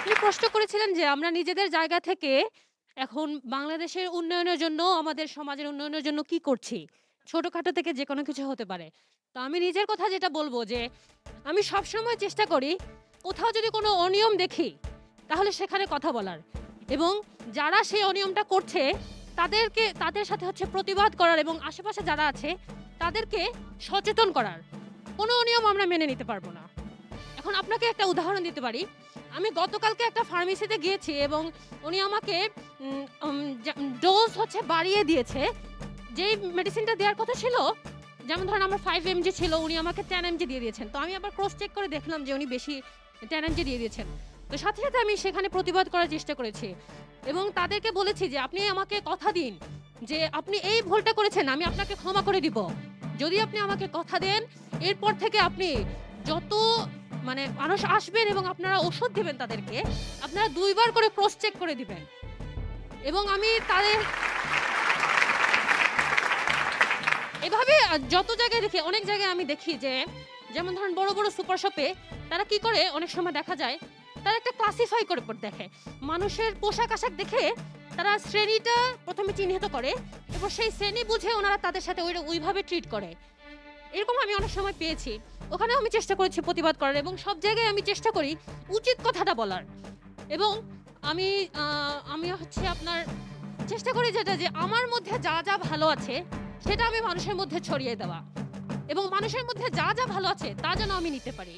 আপনি প্রশ্ন করেছিলেন যে আমরা নিজেদের জায়গা থেকে এখন বাংলাদেশের উন্নয়নের জন্য, আমাদের সমাজের উন্নয়নের জন্য কি করছি? ছোটখাটো থেকে যেকোনো কিছু হতে পারে। তো আমি নিজের কথা যেটা বলব যে, আমি সবসময় চেষ্টা করি কোথাও যদি কোনো অনিয়ম দেখি, তাহলে সেখানে কথা বলার এবং যারা সেই অনিয়মটা করছে তাদের সাথে হচ্ছে প্রতিবাদ করার এবং আশেপাশে যারা আছে তাদেরকে সচেতন করার। কোনো অনিয়ম আমরা মেনে নিতে পারব না। এখন আপনাকে একটা উদাহরণ দিতে পারি। আমি গতকালকে একটা ফার্মেসিতে গিয়েছি এবং উনি আমাকে উম উম যা ডোজ হচ্ছে বাড়িয়ে দিয়েছে। যেই মেডিসিনটা দেওয়ার কথা ছিল, যেমন ধরেন আমার 5 এমজি ছিল, উনি আমাকে 10 এমজি দিয়ে দিয়েছেন। তো আমি আবার ক্রস চেক করে দেখলাম যে উনি বেশি 10 এমজি দিয়ে দিয়েছেন। তো সাথে, সাথে আমি সেখানে প্রতিবাদ করার চেষ্টা করেছি এবং তাদেরকে বলেছি যে, "আপনি আমাকে কথা দিন যে আপনি এই ভুলটা করেছেন, আমি আপনাকে ক্ষমা করে দিব। যদি আপনি আমাকে কথা দেন, এরপর থেকে আপনি যত মানুষ আসবেন এবং আপনারা ওষুধ দিবেন তাদেরকে, আপনারা ২ বার করে ক্রস চেক করে দিবেন।" এবং আমি তাদের এভাবে যত জায়গায় দেখি, অনেক জায়গায় আমি দেখি যে যেমন ধরেন বড়, বড় সুপার শপে তারা কি করে অনেক সময় দেখা যায়, তারা একটা ক্লাসিফাই করে দেখে। মানুষের পোশাক-আশাক দেখে তারা শ্রেণীটা ১ম এ চিহ্নিত করে এবং সেই শ্রেণী বুঝে ওনারা তাদের সাথে ওইভাবে ট্রিট করে। এরকম আমি অনেক সময় পেয়েছি। ওখানেও আমি চেষ্টা করেছি প্রতিবাদ করার এবং সব জায়গায় আমি চেষ্টা করি উচিত কথাটা বলার। এবং আমি আ আমি হচ্ছে আপনার চেষ্টা করি যেটা যে আমার মধ্যে যা, যা ভালো আছে সেটা আমি মানুষের মধ্যে ছড়িয়ে দেওয়া। এবং মানুষের মধ্যে যা, যা ভালো আছে তা যেন আমি নিতে পারি।